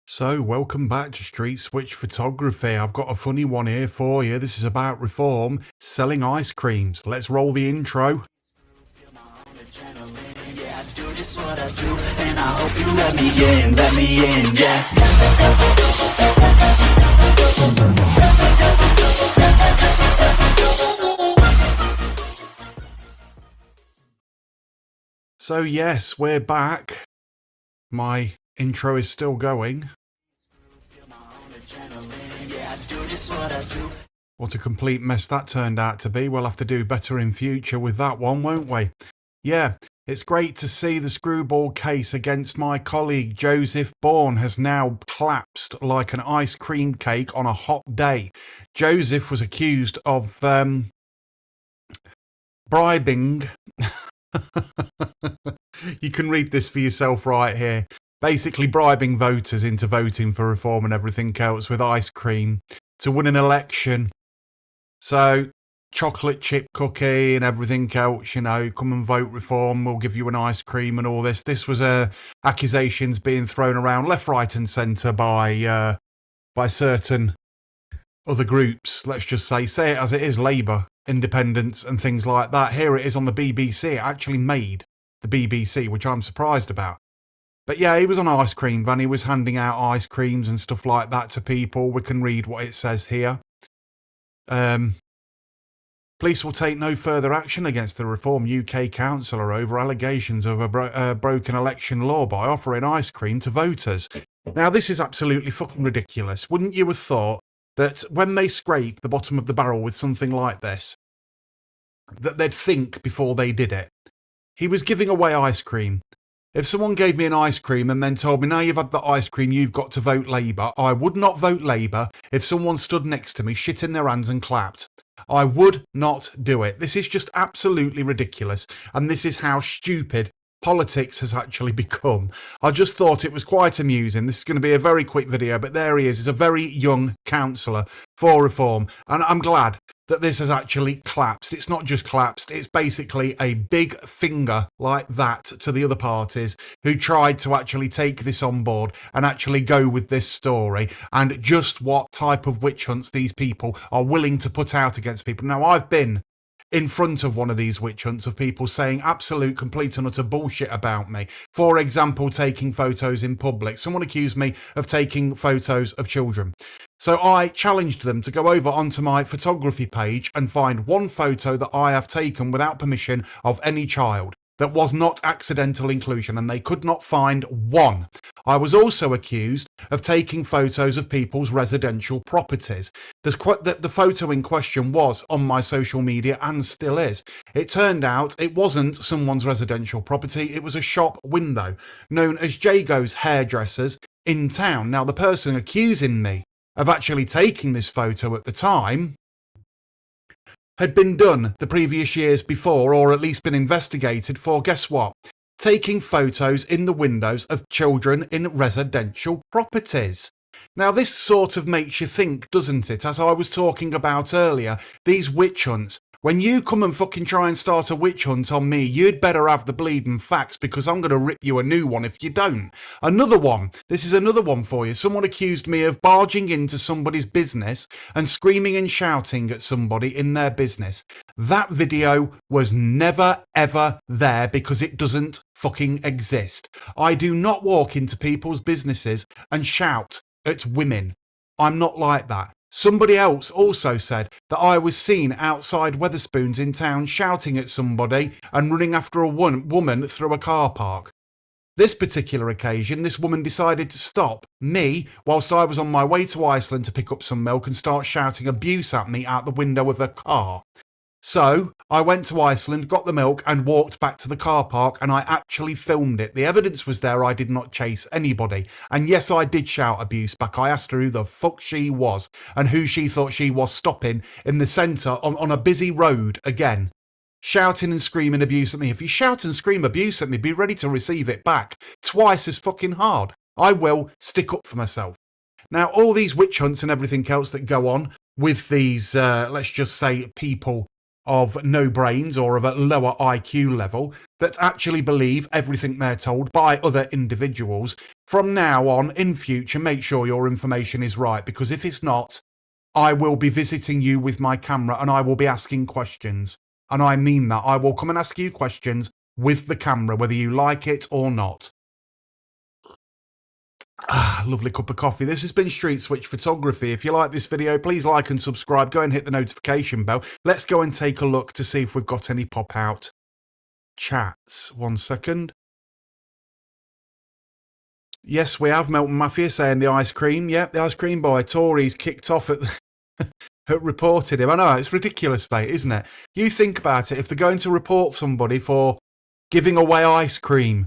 So, welcome back to Street Switch Photography. I've got a funny one here for you. This is about reform, selling ice creams. Let's roll the intro. Yeah, I do just what I do, and I hope you let me in, yeah. So, yes, we're back. My intro is still going. Yeah, I do just what I do. What a complete mess that turned out to be. We'll have to do better in future with that one, won't we? Yeah, it's great to see the screwball case against my colleague Joseph Bourne has now collapsed like an ice cream cake on a hot day. Joseph was accused of bribing. You can read this for yourself right here. Basically bribing voters into voting for reform and everything else with ice cream to win an election. So, chocolate chip cookie and everything else, you know, come and vote reform, we'll give you an ice cream and all this. This was accusations being thrown around left, right and centre by certain other groups. Let's just say it as it is, Labour, independents and things like that. Here it is on the BBC. It actually made the BBC, which I'm surprised about. But yeah, he was on an ice cream van. He was handing out ice creams and stuff like that to people. We can read what it says here. Police will take no further action against the Reform UK councillor over allegations of a broken election law by offering ice cream to voters. Now, this is absolutely fucking ridiculous. Wouldn't you have thought that when they scrape the bottom of the barrel with something like this, that they'd think before they did it? He was giving away ice cream. If someone gave me an ice cream and then told me, now you've had the ice cream, you've got to vote Labour, I would not vote Labour if someone stood next to me, shit in their hands and clapped. I would not do it. This is just absolutely ridiculous. And this is how stupid politics has actually become. I just thought it was quite amusing. This is going to be a very quick video, but there he is. He's a very young councillor for reform. And I'm glad that this has actually collapsed. It's not just collapsed, it's basically a big finger like that to the other parties who tried to actually take this on board and actually go with this story, and just what type of witch hunts these people are willing to put out against people. Now, I've been in front of one of these witch hunts of people saying absolute, complete and utter bullshit about me. For example, taking photos in public. Someone accused me of taking photos of children. So I challenged them to go over onto my photography page and find one photo that I have taken without permission of any child that was not accidental inclusion, and they could not find one. I was also accused of taking photos of people's residential properties. The photo in question was on my social media and still is. It turned out it wasn't someone's residential property, it was a shop window known as Jago's Hairdressers in town. Now, the person accusing me of actually taking this photo at the time had been done the previous years before, or at least been investigated for, guess what? Taking photos in the windows of children in residential properties. Now, this sort of makes you think, doesn't it? As I was talking about earlier, these witch hunts. When you come and fucking try and start a witch hunt on me, you'd better have the bleeding facts, because I'm going to rip you a new one if you don't. Another one. This is another one for you. Someone accused me of barging into somebody's business and screaming and shouting at somebody in their business. That video was never, ever there, because it doesn't fucking exist. I do not walk into people's businesses and shout at women. I'm not like that. Somebody else also said that I was seen outside Wetherspoons in town shouting at somebody and running after a woman through a car park. This particular occasion, this woman decided to stop me whilst I was on my way to Iceland to pick up some milk and start shouting abuse at me out the window of her car. So I went to Iceland, got the milk and walked back to the car park, and I actually filmed it. The evidence was there. I did not chase anybody. And yes, I did shout abuse back. I asked her who the fuck she was and who she thought she was stopping in the centre on a busy road again, shouting and screaming abuse at me. If you shout and scream abuse at me, be ready to receive it back twice as fucking hard. I will stick up for myself. Now, all these witch hunts and everything else that go on with these, let's just say, people of no brains or of a lower IQ level that actually believe everything they're told by other individuals. From now on, in future, make sure your information is right, because if it's not, I will be visiting you with my camera and I will be asking questions. And I mean that. I will come and ask you questions with the camera, whether you like it or not. Lovely cup of coffee. This has been Street Switch Photography. If you like this video, please like and subscribe. Go and hit the notification bell. Let's go and take a look to see if we've got any pop out chats. 1 second. Yes, we have. Melton Mafia saying the ice cream. Yep, the ice cream boy. Tories kicked off at reported him. I know, it's ridiculous, mate, isn't it? You think about it. If they're going to report somebody for giving away ice cream,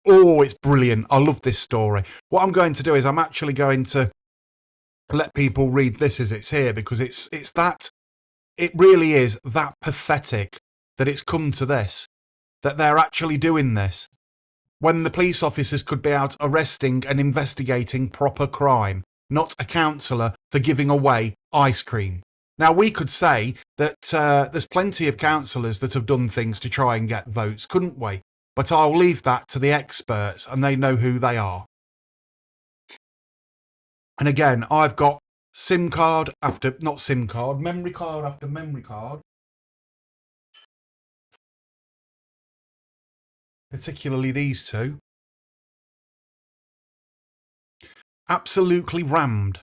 oh, it's brilliant. I love this story. What I'm going to do is I'm actually going to let people read this as it's here, because it really is that pathetic that it's come to this, that they're actually doing this when the police officers could be out arresting and investigating proper crime, not a councillor for giving away ice cream. Now, we could say that there's plenty of councillors that have done things to try and get votes, couldn't we? But I'll leave that to the experts, and they know who they are. And again, I've got SIM card after, not SIM card, memory card after memory card. Particularly these two. Absolutely rammed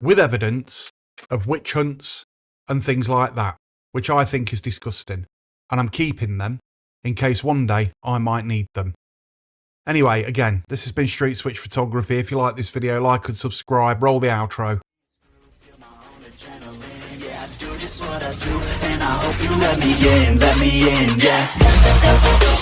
with evidence of witch hunts and things like that, which I think is disgusting. And I'm keeping them in case one day I might need them. Anyway, again, this has been Street Switch Photography. If you like this video, like and subscribe. Roll the outro. Yeah, I do just what I do, and I hope you let me in, yeah.